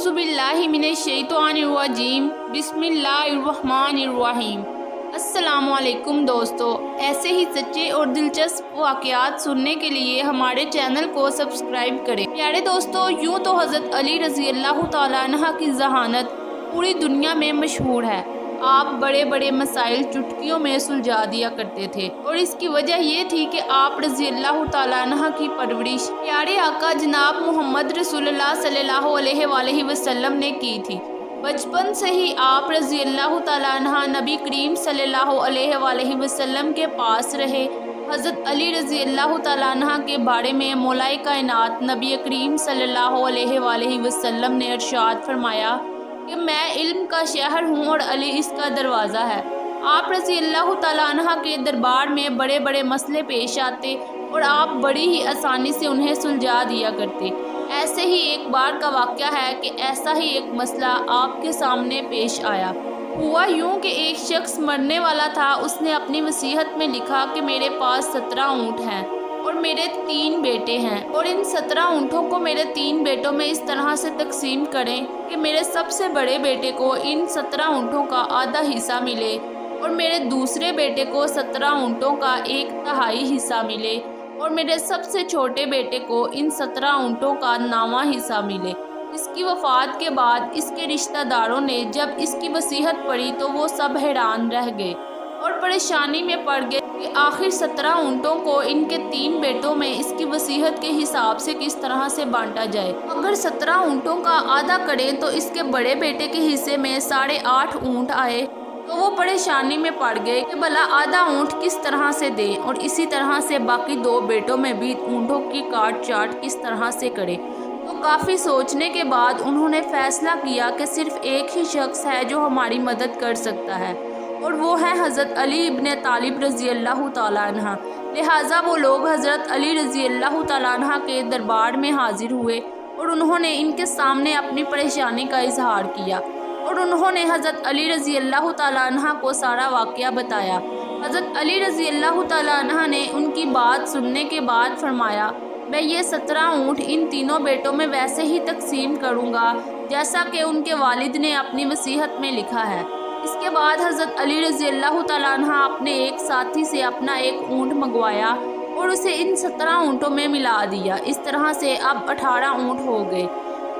औज़ुबिल्लाहि मिनश्शैतानिर्रजीम बिस्मिल्लाहिर्रहमानिर्रहीम। अस्सलामुअलैकुम दोस्तों, ऐसे ही सच्चे और दिलचस्प वाक़यात सुनने के लिए हमारे चैनल को सब्सक्राइब करें। प्यारे दोस्तों, यूँ तो हज़रत अली रज़ी अल्लाह तआला अन्हा की ज़हानत पूरी दुनिया में मशहूर है। आप बड़े बड़े मसाइल चुटकियों में सुलझा दिया करते थे और इसकी वजह ये थी कि आप रज़ी अल्लाह तआला अन्हा की परवरिश प्यारे आका जनाब मोहम्मद रसूलुल्लाह सल्लल्लाहु अलैहि वसल्लम ने की थी। बचपन से ही आप रज़ी अल्लाह तआला अन्हा नबी करीम सल्लल्लाहु अलैहि वसल्लम के पास रहे। हज़रत अली रज़ी अल्लाह तआला अन्हा के बारे में मौलाए कायनात नबी करीम सल्लल्लाहु अलैहि वसल्लम ने इरशाद फरमाया कि मैं इल्म का शहर हूँ और अली इसका दरवाज़ा है। आप रज़ी अल्लाह तआला अन्हा के दरबार में बड़े बड़े मसले पेश आते और आप बड़ी ही आसानी से उन्हें सुलझा दिया करते। ऐसे ही एक बार का वाक़या है कि ऐसा ही एक मसला आपके सामने पेश आया। हुआ यूँ कि एक शख्स मरने वाला था। उसने अपनी वसीयत में लिखा कि मेरे पास 17 ऊँट हैं और मेरे 3 बेटे हैं और इन 17 ऊँटों को मेरे 3 बेटों में इस तरह से तकसीम करें कि मेरे सबसे बड़े बेटे को इन 17 ऊँटों का आधा हिस्सा मिले और मेरे दूसरे बेटे को 17 ऊँटों का 1/3 हिस्सा मिले और मेरे सबसे छोटे बेटे को इन 17 ऊँटों का 9वां हिस्सा मिले। इसकी वफ़ात के बाद इसके रिश्तेदारों ने जब इसकी वसीयत पढ़ी तो वो सब हैरान रह गए और परेशानी में पड़ गए कि आखिर 17 ऊँटों को इनके 3 बेटों में इसकी वसीयत के हिसाब से किस तरह से बांटा जाए। अगर 17 ऊँटों का आधा करें तो इसके बड़े बेटे के हिस्से में 8.5 ऊँट आए। तो वो परेशानी में पड़ गए कि भला आधा ऊँट किस तरह से दें और इसी तरह से बाकी 2 बेटों में भी ऊँटों की काट चाट किस तरह से करें। तो काफ़ी सोचने के बाद उन्होंने फ़ैसला किया कि सिर्फ़ एक ही शख्स है जो हमारी मदद कर सकता है और वो है हज़रत अली इब्न तालिब रज़ी अल्लाह तआला अन्हा। लिहाजा वो लोग हज़रत अली रज़ी अल्लाह तआला अन्हा के दरबार में हाजिर हुए और उन्होंने इनके सामने अपनी परेशानी का इजहार किया और उन्होंने हज़रत अली रज़ी अल्लाह तआला अन्हा को सारा वाक़या बताया। हज़रत अली रज़ी अल्लाह तआला अन्हा ने उनकी बात सुनने के बाद फरमाया, मैं ये 17 ऊँट इन तीनों बेटों में वैसे ही तकसीम करूँगा जैसा कि उनके वालिद ने अपनी वसीयत में लिखा है। इसके बाद हज़रत अली रज़ी अल्लाह तआला अन्हा अपने एक साथी से अपना एक ऊँट मंगवाया और उसे इन 17 ऊँटों में मिला दिया। इस तरह से अब 18 ऊँट हो गए।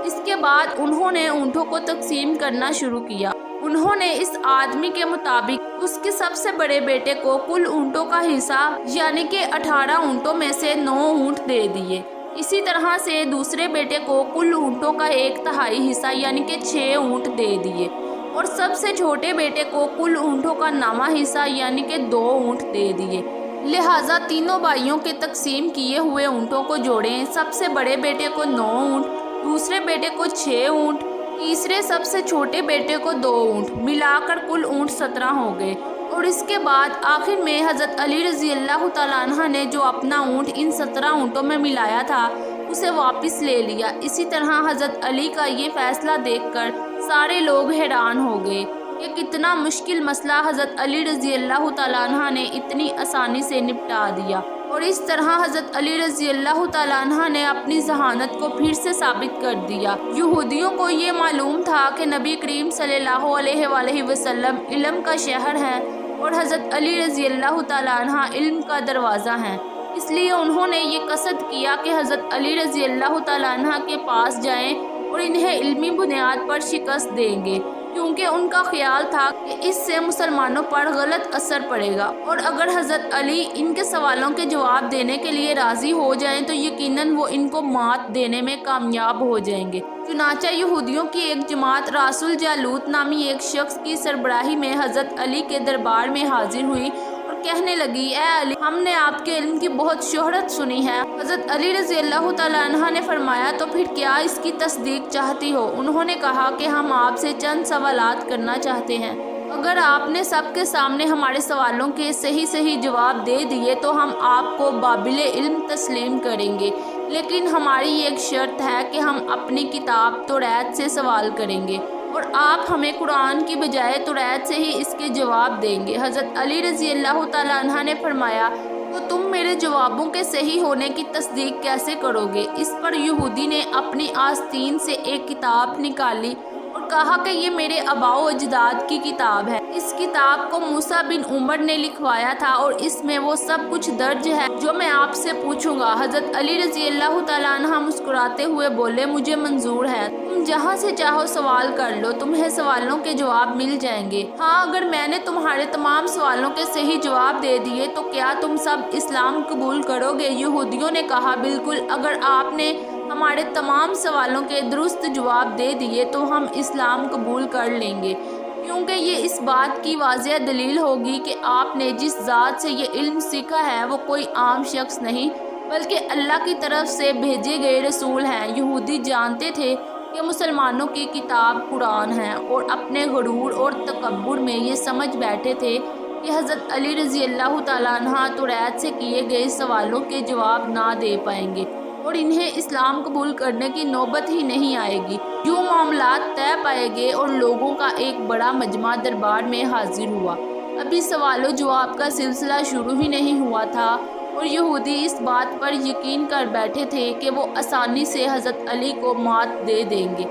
इसके बाद उन्होंने ऊँटों को तकसीम करना शुरू किया। उन्होंने इस आदमी के मुताबिक उसके सबसे बड़े बेटे को कुल ऊँटों का हिस्सा यानी कि 18 ऊँटों में से 9 ऊँट दे दिए। इसी तरह से दूसरे बेटे को कुल ऊँटों का 1/3 हिस्सा यानी कि 6 ऊँट दे दिए और सबसे छोटे बेटे को कुल ऊँटों का 9वां हिस्सा यानी कि 2 ऊँट दे दिए। लिहाजा तीनों भाइयों के तकसीम किए हुए ऊँटों को जोड़ें। सबसे बड़े बेटे को 9 ऊँट, दूसरे बेटे को 6 ऊँट, तीसरे सबसे छोटे बेटे को 2 ऊँट, मिलाकर कुल ऊँट 17 हो गए। और इसके बाद आखिर में हज़रत अली रज़ी अल्लाह तआला अन्हा ने जो अपना ऊँट इन 17 ऊँटों में मिलाया था उसे वापस ले लिया। इसी तरह हज़रत अली का ये फ़ैसला देखकर सारे लोग हैरान हो गए कि कितना मुश्किल मसला हज़रत अली रज़ी अल्लाह तआला अन्हा ने इतनी आसानी से निपटा दिया। और इस तरह हज़रत अली रज़ी अल्लाह तआला अन्हा ने अपनी ज़हानत को फिर से साबित कर दिया। यहूदियों को ये मालूम था कि नबी करीम सल्लल्लाहु अलैहि वसल्लम इल्म का शहर है और हज़रत अली रज़ी अल्लाह तआला अन्हा इल्म का दरवाज़ा हैं। इसलिए उन्होंने ये कसद किया कि हज़रत अली रज़ी अल्लाह तआला अन्हा के पास जाएं और इन्हें इल्मी बुनियाद पर शिकस्त देंगे, क्योंकि उनका ख्याल था कि इससे मुसलमानों पर गलत असर पड़ेगा और अगर हज़रत अली इनके सवालों के जवाब देने के लिए राज़ी हो जाएं तो यकीनन वो इनको मात देने में कामयाब हो जाएंगे। चुनांचे यहूदियों की एक जमात रासुल जालूत नामी एक शख्स की सरबराही में हज़रत अली के दरबार में हाजिर हुई और कहने लगी, ए अली, हमने आपके इल्म की बहुत शोहरत सुनी है। हज़रत अली रज़ी अल्लाह तआला अन्हा ने फरमाया, तो फिर क्या इसकी तस्दीक चाहती हो? उन्होंने कहा कि हम आपसे चंद सवालात करना चाहते हैं। अगर आपने सबके सामने हमारे सवालों के सही सही जवाब दे दिए तो हम आपको बाबिले इल्म तस्लीम करेंगे, लेकिन हमारी एक शर्त है कि हम अपनी किताब तौरात से सवाल करेंगे और आप हमें कुरान की बजाय तौरात से ही इसके जवाब देंगे। हज़रत अली रज़ी अल्लाह तआला अन्हा ने फरमाया, तो तुम मेरे जवाबों के सही होने की तस्दीक कैसे करोगे? इस पर यहूदी ने अपनी आस्तीन से एक किताब निकाली और कहा कि ये मेरे आबाओ अजदाद की किताब है। इस किताब को मूसा बिन उमर ने लिखवाया था और इसमें वो सब कुछ दर्ज है जो मैं आपसे पूछूंगा। हजरत अली रजी अल्लाह तआला अन्हु मुस्कुराते हुए बोले, मुझे मंजूर है, तुम जहाँ से चाहो सवाल कर लो, तुम्हें सवालों के जवाब मिल जाएंगे। हाँ, अगर मैंने तुम्हारे तमाम सवालों के सही जवाब दे दिए तो क्या तुम सब इस्लाम कबूल करोगे? यहूदियों ने कहा, बिल्कुल, अगर आपने हमारे तमाम सवालों के दुरुस्त जवाब दे दिए तो हम इस्लाम कबूल कर लेंगे, क्योंकि ये इस बात की वाज़िह दलील होगी कि आपने जिस ज़ात से ये इल्म सीखा है वो कोई आम शख्स नहीं बल्कि अल्लाह की तरफ से भेजे गए रसूल हैं। यहूदी जानते थे कि मुसलमानों की किताब कुरान है और अपने गुरूर और तकब्बुर में ये समझ बैठे थे कि हज़रत अली रज़ी अल्लाह तआला अन्हु तुरैत से किए गए सवालों के जवाब ना दे पाएंगे और इन्हें इस्लाम कबूल करने की नौबत ही नहीं आएगी। यूँ मामलात तय पाएंगे और लोगों का एक बड़ा मजमा दरबार में हाजिर हुआ। अभी सवालों जवाब का सिलसिला शुरू ही नहीं हुआ था और यहूदी इस बात पर यकीन कर बैठे थे कि वो आसानी से हज़रत अली को मात दे देंगे।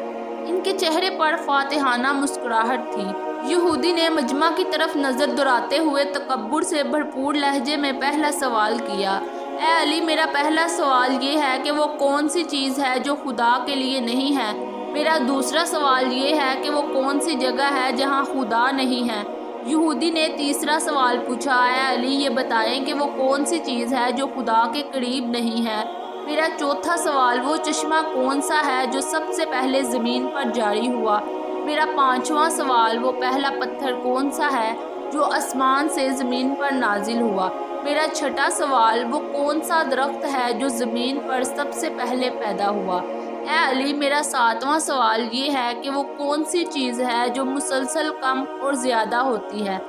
इनके चेहरे पर फातिहाना मुस्कुराहट थी। यहूदी ने मजमा की तरफ नज़र दुराते हुए तकब्बुर से भरपूर लहजे में पहला सवाल किया, ए अली, मेरा पहला सवाल ये है कि वो कौन सी चीज़ है जो खुदा के लिए नहीं है। मेरा दूसरा सवाल ये है कि वो कौन सी जगह है जहाँ खुदा नहीं है। यहूदी ने तीसरा सवाल पूछा, ए अली, ये बताएं कि वो कौन सी चीज़ है जो खुदा के करीब नहीं है। मेरा चौथा सवाल, वो चश्मा कौन सा है जो सबसे पहले ज़मीन पर जारी हुआ। मेरा पांचवा सवाल, वो पहला पत्थर कौन सा है जो आसमान से ज़मीन पर नाजिल हुआ। मेरा छठा सवाल, वो कौन सा दरख्त है जो ज़मीन पर सबसे पहले पैदा हुआ। ए अली, मेरा सातवां सवाल ये है कि वो कौन सी चीज़ है जो मुसलसल कम और ज़्यादा होती है।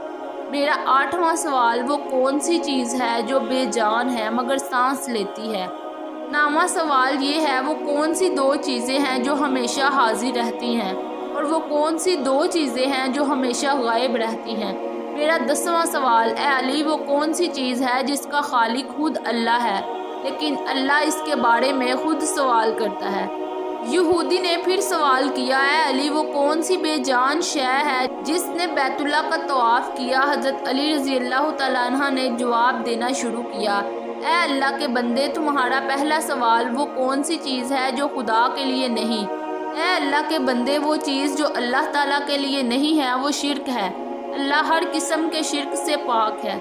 मेरा आठवां सवाल, वो कौन सी चीज़ है जो बेजान है मगर सांस लेती है। नौवां सवाल ये है, वो कौन सी दो चीज़ें हैं जो हमेशा हाजिर रहती हैं और वो कौन सी दो चीज़ें हैं जो हमेशा गायब रहती हैं। मेरा 10वां सवाल, ए अली, वो कौन सी चीज़ है जिसका खालिक खुद अल्लाह है लेकिन अल्लाह इसके बारे में खुद सवाल करता है। यहूदी ने फिर सवाल किया, ए अली, वो कौन सी बेजान शय है जिसने बैतुल्ला का तवाफ़ किया। हज़रत अली रज़ी अल्लाह तआला अन्हु ने जवाब देना शुरू किया, ए अल्लाह के बंदे, तुम्हारा पहला सवाल वो कौन सी चीज़ है जो खुदा के लिए नहीं। ए अल्लाह के बंदे, वो चीज़ जो अल्लाह ताला के लिए नहीं है वो शिर्क है। अल्लाह हर किस्म के शिर्क से पाक है।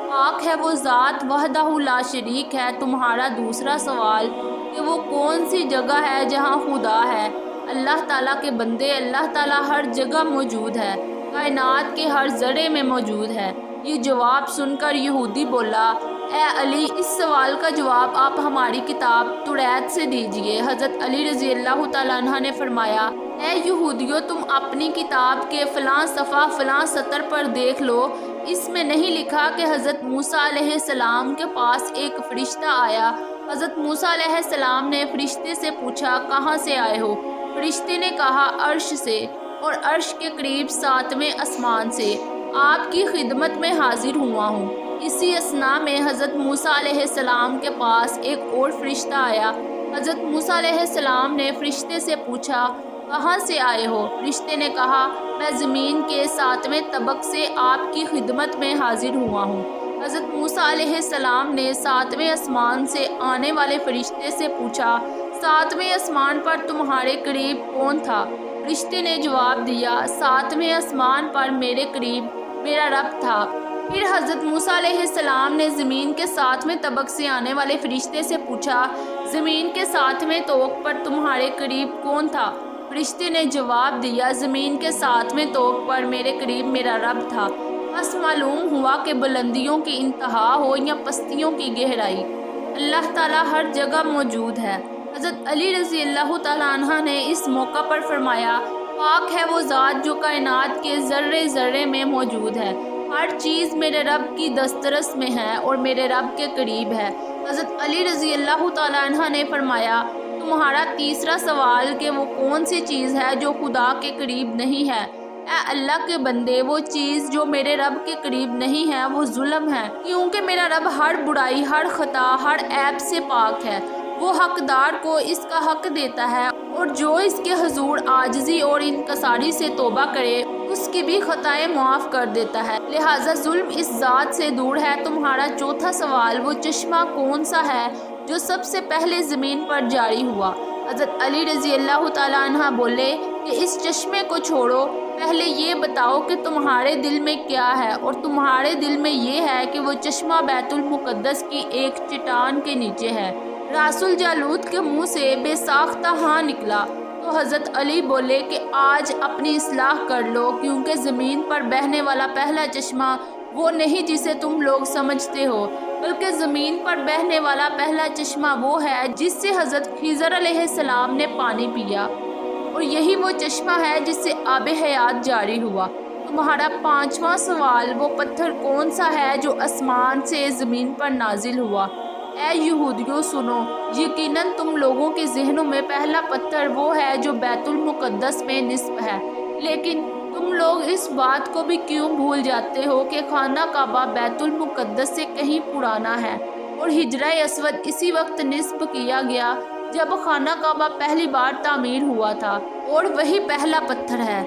पाक है वो ज़ात वहदहु ला शरीक है। तुम्हारा दूसरा सवाल कि वो कौन सी जगह है जहाँ खुदा है। अल्लाह ताला के बंदे, अल्लाह ताला हर जगह मौजूद है, कायनात के हर ज़रे में मौजूद है। ये जवाब सुनकर यहूदी बोला, ए अली, इस सवाल का जवाब आप हमारी किताब तुरैत से दीजिए। हज़रत अली रज़ी अल्लाह तआला अन्हु ने फरमाया, ए यहूदियों, तुम अपनी किताब के फ़लाँ सफ़ा फ़लाँ सतर पर देख लो। इसमें नहीं लिखा कि हज़रत मूसा अलैहिस्सलाम के पास एक फ़रिश्ता आया। हज़रत मूसा अलैहिस्सलाम ने फ़रिश्ते से पूछा, कहाँ से आए हो? फ़रिश्ते ने कहा, अर्श से, और अर्श के करीब 7वें आसमान से। आपकी खिदमत में हाजिर हुआ हूँ। इसी असना में हज़रत मूसा अलैहिस्सलाम के पास एक और फ़रिश्ता आया। हज़रत मूसा अलैहिस्सलाम ने फ़रिश्ते से पूछा, कहाँ से आए हो? फ़रिश्ते ने कहा, मैं ज़मीन के 7वें तबक से आपकी खिदमत में हाजिर हुआ हूँ। हज़रत मूसा अलैहिस्सलाम ने 7वें आसमान से आने वाले फ़रिश्ते से पूछा, 7वें आसमान पर तुम्हारे करीब कौन था? फ़रिश्ते ने जवाब दिया, 7वें आसमान पर मेरे करीब मेरा रब था। फिर हज़रत मूसा अलैहिस्सलाम ने ज़मीन के 7वें तबक से आने वाले फ़रिश्ते से पूछा, ज़मीन के 7वें तोक पर तुम्हारे करीब कौन था? फ़रिश्ते ने जवाब दिया, ज़मीन के 7वें तोक पर मेरे करीब मेरा रब था। बस मालूम हुआ कि बुलंदियों की इंतहा हो या पस्तियों की गहराई, अल्लाह ताला हर जगह मौजूद है। हज़रत अली रज़ी अल्लाह तआला अन्हु ने इस मौका पर फरमाया, पाक है वो ज़ात जो कायनात के ज़र्रे ज़र्रे में मौजूद है। हर चीज़ मेरे रब की दस्तरस में है और मेरे रब के करीब है। हज़रत अली रज़ी अल्लाह तआला अन्हु ने फरमाया, तुम्हारा तीसरा सवाल कि वो कौन सी चीज़ है जो खुदा के करीब नहीं है। اے اللہ کے بندے، وہ چیز جو میرے رب کے قریب نہیں ہے وہ ظلم ہے، کیونکہ میرا رب ہر برائی، ہر خطا، ہر عیب سے پاک ہے۔ وہ حقدار کو اس کا حق دیتا ہے، اور جو اس کے حضور عاجزی اور انکساری سے توبہ کرے اس کی بھی خطائیں معاف کر دیتا ہے۔ لہٰذا ظلم اس ذات سے دور ہے۔ تمہارا چوتھا سوال، وہ چشمہ کون سا ہے جو سب سے پہلے زمین پر جاری ہوا؟ حضرت علی رضی اللہ تعالیٰ عنہ بولے کہ اس چشمے کو چھوڑو، پہلے یہ بتاؤ کہ تمہارے دل میں کیا ہے، اور تمہارے دل میں یہ ہے کہ وہ چشمہ بیت المقدس کی ایک چٹان کے نیچے ہے۔ راس الجالوت کے منہ سے بے ساختہ ہاں نکلا تو حضرت علی بولے کہ آج اپنی اصلاح کر لو، کیونکہ زمین پر بہنے والا پہلا چشمہ وہ نہیں جسے تم لوگ سمجھتے ہو، بلکہ زمین پر بہنے والا پہلا چشمہ وہ ہے جس سے حضرت خضر علیہ السلام نے پانی پیا، اور یہی وہ چشمہ ہے جس سے آب حیات جاری ہوا۔ تمہارا پانچواں سوال، وہ پتھر کون سا ہے جو آسمان سے زمین پر نازل ہوا؟ اے یہودیوں سنو، یقیناً تم لوگوں کے ذہنوں میں پہلا پتھر وہ ہے جو بیت المقدس میں نصب ہے، لیکن تم لوگ اس بات کو بھی کیوں بھول جاتے ہو کہ خانہ کعبہ بیت المقدس سے کہیں پرانا ہے، اور حجرہ اسود اسی وقت نصب کیا گیا جب خانہ کعبہ پہلی بار تعمیر ہوا تھا، اور وہی پہلا پتھر ہے۔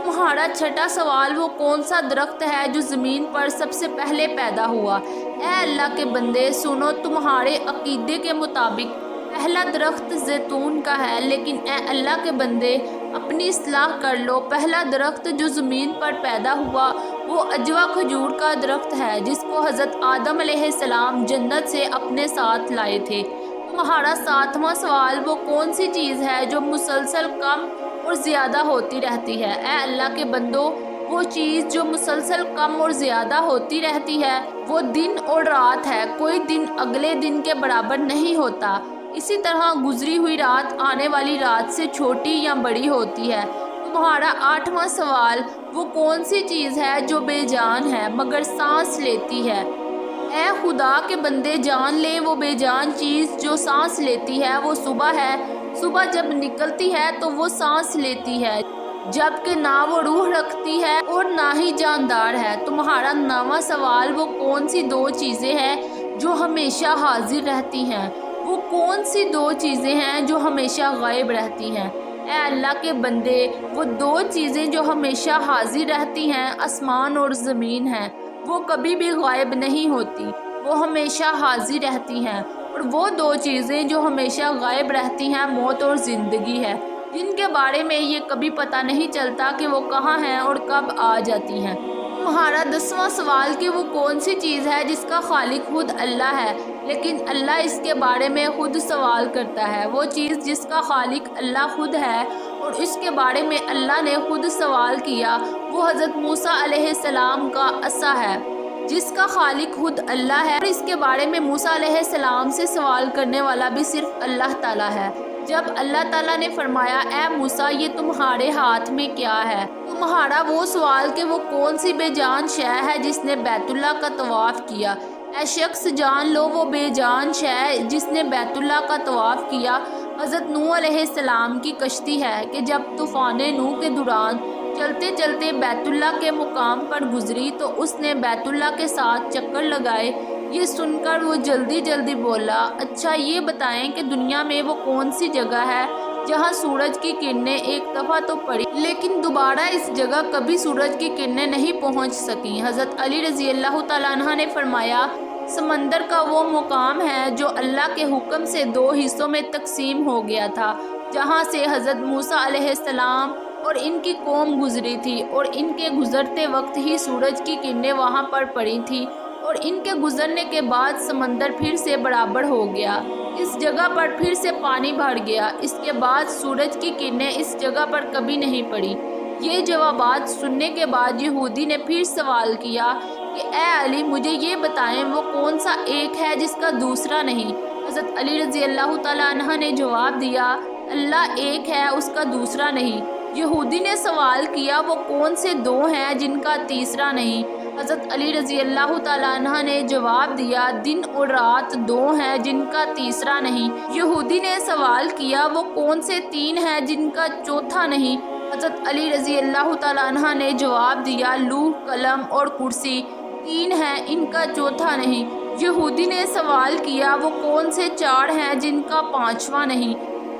تمہارا چھٹا سوال، وہ کون سا درخت ہے جو زمین پر سب سے پہلے پیدا ہوا؟ اے اللہ کے بندے سنو، تمہارے عقیدے کے مطابق پہلا درخت زیتون کا ہے، لیکن اے اللہ کے بندے اپنی اصلاح کر لو۔ پہلا درخت جو زمین پر پیدا ہوا وہ اجوا کھجور کا درخت ہے، جس کو حضرت آدم علیہ السلام جنت سے اپنے ساتھ لائے تھے۔ تمہارا ساتواں سوال، وہ کون سی چیز ہے جو مسلسل کم اور زیادہ ہوتی رہتی ہے؟ اے اللہ کے بندو، وہ چیز جو مسلسل کم اور زیادہ ہوتی رہتی ہے وہ دن اور رات ہے، کوئی دن اگلے دن کے برابر نہیں ہوتا۔ اسی طرح گزری ہوئی رات آنے والی رات سے چھوٹی یا بڑی ہوتی ہے۔ تمہارا آٹھواں سوال، وہ کون سی چیز ہے جو بے جان ہے مگر سانس لیتی ہے؟ اے خدا کے بندے جان لے، وہ بے جان چیز جو سانس لیتی ہے وہ صبح ہے۔ صبح جب نکلتی ہے تو وہ سانس لیتی ہے، جبکہ نہ وہ روح رکھتی ہے اور نہ ہی جاندار ہے۔ تمہارا نواں سوال، وہ کون سی دو چیزیں ہیں جو ہمیشہ حاضر رہتی ہیں؟ وہ کون سی دو چیزیں ہیں جو ہمیشہ غائب رہتی ہیں؟ اے اللہ کے بندے، وہ دو چیزیں جو ہمیشہ حاضر رہتی ہیں آسمان اور زمین ہیں، وہ کبھی بھی غائب نہیں ہوتی، وہ ہمیشہ حاضر رہتی ہیں۔ اور وہ دو چیزیں جو ہمیشہ غائب رہتی ہیں موت اور زندگی ہے، جن کے بارے میں یہ کبھی پتہ نہیں چلتا کہ وہ کہاں ہیں اور کب آ جاتی ہیں۔ تمہارا 10واں سوال کہ وہ کون سی چیز ہے جس کا خالق خود اللہ ہے، لیکن اللہ اس کے بارے میں خود سوال کرتا ہے؟ وہ چیز جس کا خالق اللہ خود ہے اور اس کے بارے میں اللہ نے خود سوال کیا، وہ حضرت موسیٰ علیہ السلام کا عصا ہے، جس کا خالق خود اللہ ہے، اور اس کے بارے میں موسیٰ علیہ السلام سے سوال کرنے والا بھی صرف اللہ تعالیٰ ہے۔ جب اللہ تعالیٰ نے فرمایا اے موسیٰ یہ تمہارے ہاتھ میں کیا ہے، تمہارا وہ سوال کہ وہ کون سی بے جان شے ہے جس نے بیت اللہ کا طواف کیا، اے شخص جان لو وہ بے جان شے جس نے بیت اللہ کا طواف کیا حضرت نوح علیہ السلام کی کشتی ہے کہ جب طوفان نوح کے دوران چلتے چلتے بیت اللہ کے مقام پر گزری تو اس نے بیت اللہ کے ساتھ چکر لگائے۔ یہ سن کر وہ جلدی جلدی بولا، اچھا یہ بتائیں کہ دنیا میں وہ کون سی جگہ ہے جہاں سورج کی کرنیں ایک دفعہ تو پڑی لیکن دوبارہ اس جگہ کبھی سورج کی کرنیں نہیں پہنچ سکیں؟ حضرت علی رضی اللہ تعالیٰ عنہ نے فرمایا، سمندر کا وہ مقام ہے جو اللہ کے حکم سے دو حصوں میں تقسیم ہو گیا تھا، جہاں سے حضرت موسیٰ علیہ السلام اور ان کی قوم گزری تھی، اور ان کے گزرتے وقت ہی سورج کی کرنیں وہاں پر پڑی تھیں، اور ان کے گزرنے کے بعد سمندر پھر سے برابر ہو گیا، اس جگہ پر پھر سے پانی بھر گیا، اس کے بعد سورج کی کرنیں اس جگہ پر کبھی نہیں پڑی۔ یہ جوابات سننے کے بعد یہودی نے پھر سوال کیا کہ اے علی مجھے یہ بتائیں وہ کون سا ایک ہے جس کا دوسرا نہیں؟ حضرت علی رضی اللہ تعالیٰ عنہ نے جواب دیا، اللہ ایک ہے اس کا دوسرا نہیں۔ یہودی نے سوال کیا، وہ کون سے دو ہیں جن کا تیسرا نہیں؟ حضرت علی رضی اللہ تعالیٰ عنہ نے جواب دیا، دن اور رات دو ہیں جن کا تیسرا نہیں۔ یہودی نے سوال کیا، وہ کون سے تین ہیں جن کا چوتھا نہیں؟ حضرت علی رضی اللہ تعالیٰ عنہ نے جواب دیا، لوح، قلم اور کرسی 3 ہیں، ان کا چوتھا نہیں۔ یہودی نے سوال کیا، وہ کون سے 4 ہیں جن کا 5واں نہیں؟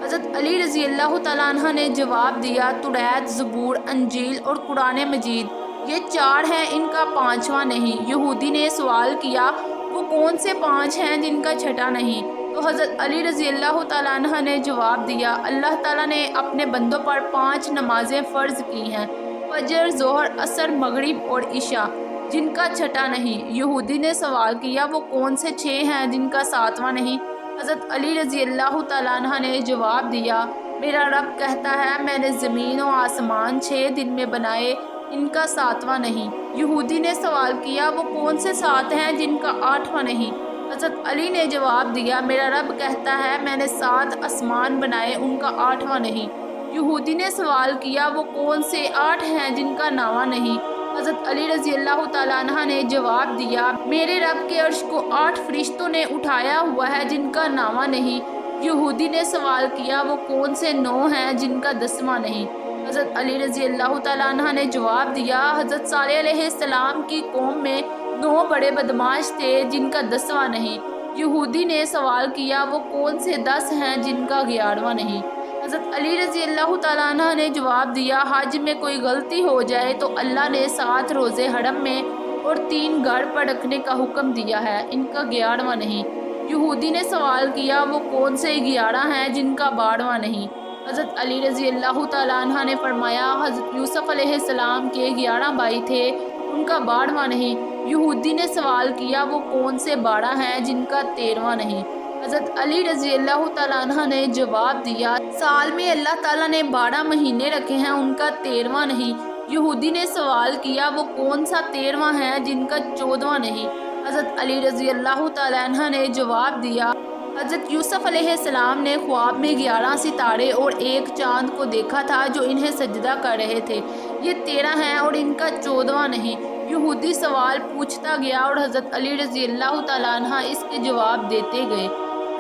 حضرت علی رضی اللہ تعالیٰ عنہ نے جواب دیا، توریت، زبور، انجیل اور قرآن مجید، یہ 4 ہیں، ان کا 5واں نہیں۔ یہودی نے سوال کیا، وہ کون سے 5 ہیں جن کا 6واں نہیں؟ تو حضرت علی رضی اللہ تعالیٰ عنہ نے جواب دیا، اللہ تعالیٰ نے اپنے بندوں پر 5 نمازیں فرض کی ہیں، فجر، ظہر، عصر، مغرب اور عشاء، جن کا 6واں نہیں۔ یہودی نے سوال کیا، وہ کون سے 6 ہیں جن کا 7واں نہیں؟ حضرت علی رضی اللہ تعالیٰ عنہ نے جواب دیا، میرا رب کہتا ہے، میں نے زمین و آسمان 6 دن میں بنائے، ان کا 7واں نہیں۔ یہودی نے سوال کیا، وہ کون سے 7 ہیں جن کا 8واں نہیں؟ حضرت علی نے جواب دیا، میرا رب کہتا ہے، میں نے 7 آسمان بنائے، ان کا 8واں نہیں۔ یہودی نے سوال کیا، وہ کون سے 8 ہیں جن کا 9واں نہیں؟ حضرت علی رضی اللہ تعالیٰ عنہ نے جواب دیا، میرے رب کے عرش کو 8 فرشتوں نے اٹھایا ہوا ہے، جن کا 9واں نہیں۔ یہودی نے سوال کیا، وہ کون سے 9 ہیں جن کا 10واں نہیں؟ حضرت علی رضی اللہ تعالیٰ عنہ نے جواب دیا، حضرت صالح علیہ السلام کی قوم میں 9 بڑے بدماش تھے، جن کا 10واں نہیں۔ یہودی نے سوال کیا، وہ کون سے 10 ہیں جن کا 11واں نہیں؟ حضرت علی رضی اللہ تعالیٰ عنہ نے جواب دیا، حج میں کوئی غلطی ہو جائے تو اللہ نے 7 روزے حرم میں اور 3 گھر پر رکھنے کا حکم دیا ہے، ان کا 11واں نہیں۔ یہودی نے سوال کیا، وہ کون سے 11 ہیں جن کا 12واں نہیں؟ حضرت علی رضی اللہ تعالیٰ عنہ نے فرمایا، حضرت یوسف علیہ السلام کے 11 بھائی تھے، ان کا 12واں نہیں۔ یہودی نے سوال کیا، وہ کون سے 12 ہیں جن کا 13واں نہیں؟ حضرت علی رضی اللہ تعالیٰ عنہ نے جواب دیا، سال میں اللہ تعالیٰ نے 12 مہینے رکھے ہیں، ان کا 13واں نہیں۔ یہودی نے سوال کیا، وہ کون سا 13واں ہے جن کا 14واں نہیں؟ حضرت علی رضی اللہ تعالیٰ عنہ نے جواب دیا، حضرت یوسف علیہ السلام نے خواب میں 11 ستارے اور 1 چاند کو دیکھا تھا جو انہیں سجدہ کر رہے تھے، یہ 13 ہیں اور ان کا 14واں نہیں۔ یہودی سوال پوچھتا گیا اور حضرت علی رضی اللہ تعالیٰ عنہ اس کے جواب دیتے گئے۔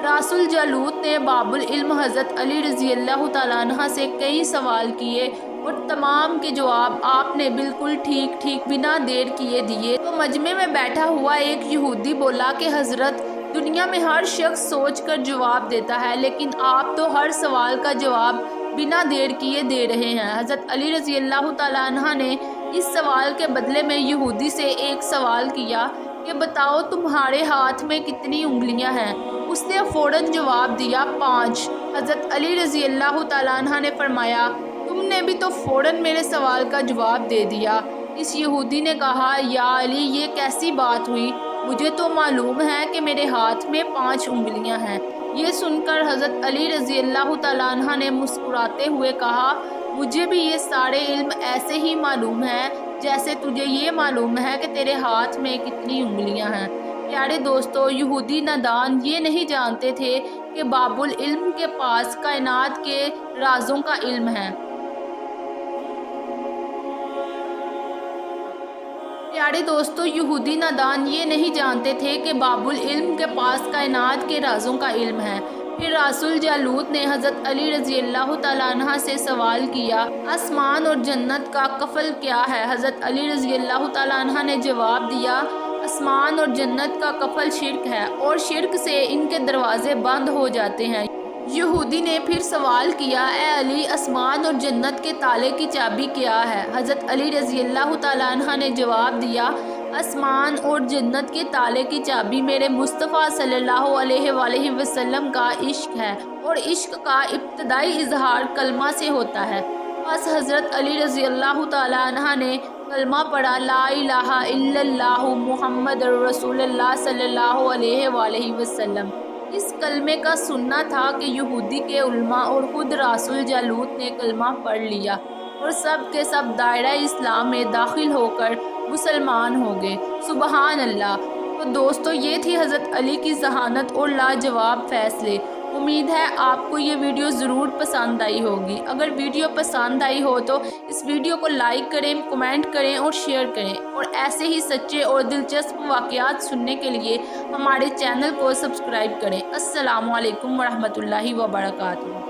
راس الجالوت نے باب العلم حضرت علی رضی اللہ تعالیٰ عنہ سے کئی سوال کیے اور تمام کے جواب آپ نے بالکل ٹھیک بنا دیر کیے دیے۔ تو مجمع میں بیٹھا ہوا ایک یہودی بولا کہ حضرت، دنیا میں ہر شخص سوچ کر جواب دیتا ہے، لیکن آپ تو ہر سوال کا جواب بنا دیر کیے دے رہے ہیں۔ حضرت علی رضی اللہ تعالیٰ عنہ نے اس سوال کے بدلے میں یہودی سے ایک سوال کیا کہ بتاؤ تمہارے ہاتھ میں کتنی انگلیاں ہیں؟ اس نے فوراً جواب دیا، 5۔ حضرت علی رضی اللہ تعالیٰ عنہ نے فرمایا، تم نے بھی تو فوراً میرے سوال کا جواب دے دیا۔ اس یہودی نے کہا، یا علی، یہ کیسی بات ہوئی؟ مجھے تو معلوم ہے کہ میرے ہاتھ میں 5 انگلیاں ہیں۔ یہ سن کر حضرت علی رضی اللہ تعالیٰ عنہ نے مسکراتے ہوئے کہا، مجھے بھی یہ سارے علم ایسے ہی معلوم ہے جیسے تجھے یہ معلوم ہے کہ تیرے ہاتھ میں کتنی انگلیاں ہیں۔ پیارے دوستو، یہودی نادان یہ نہیں جانتے تھے کہ باب العلم کے پاس کائنات کے رازوں کا علم ہے۔ پیارے دوستو، یہودی نادان یہ نہیں جانتے تھے کہ باب العلم کے پاس کائنات کے رازوں کا علم ہے۔ پھر راس الجالوت نے حضرت علی رضی اللہ تعالیٰ عنہ سے سوال کیا، آسمان اور جنت کا کفل کیا ہے؟ حضرت علی رضی اللہ تعالیٰ عنہ نے جواب دیا، آسمان اور جنت کا کفل شرک ہے اور شرک سے ان کے دروازے بند ہو جاتے ہیں۔ یہودی نے پھر سوال کیا، اے علی، آسمان اور جنت کے تالے کی چابی کیا ہے؟ حضرت علی رضی اللہ تعالیٰ عنہ نے جواب دیا، آسمان اور جنت کے تالے کی چابی میرے مصطفیٰ صلی اللہ علیہ وآلہ وسلم کا عشق ہے، اور عشق کا ابتدائی اظہار کلمہ سے ہوتا ہے۔ بس حضرت علی رضی اللہ تعالیٰ عنہ نے کلمہ پڑھا، لا الہ الا اللہ محمد رسول اللہ صلی اللہ علیہ وآلہ وسلم۔ اس کلمے کا سننا تھا کہ یہودی کے علماء اور خود راس الجالوت نے کلمہ پڑھ لیا اور سب کے سب دائرہ اسلام میں داخل ہو کر مسلمان ہو گئے۔ سبحان اللہ۔ تو دوستو، یہ تھی حضرت علی کی ذہانت اور لاجواب فیصلے۔ امید ہے آپ کو یہ ویڈیو ضرور پسند آئی ہوگی۔ اگر ویڈیو پسند آئی ہو تو اس ویڈیو کو لائک کریں، کمنٹ کریں اور شیئر کریں، اور ایسے ہی سچے اور دلچسپ واقعات سننے کے لیے ہمارے چینل کو سبسکرائب کریں۔ السلام علیکم ورحمۃ اللہ وبرکاتہ۔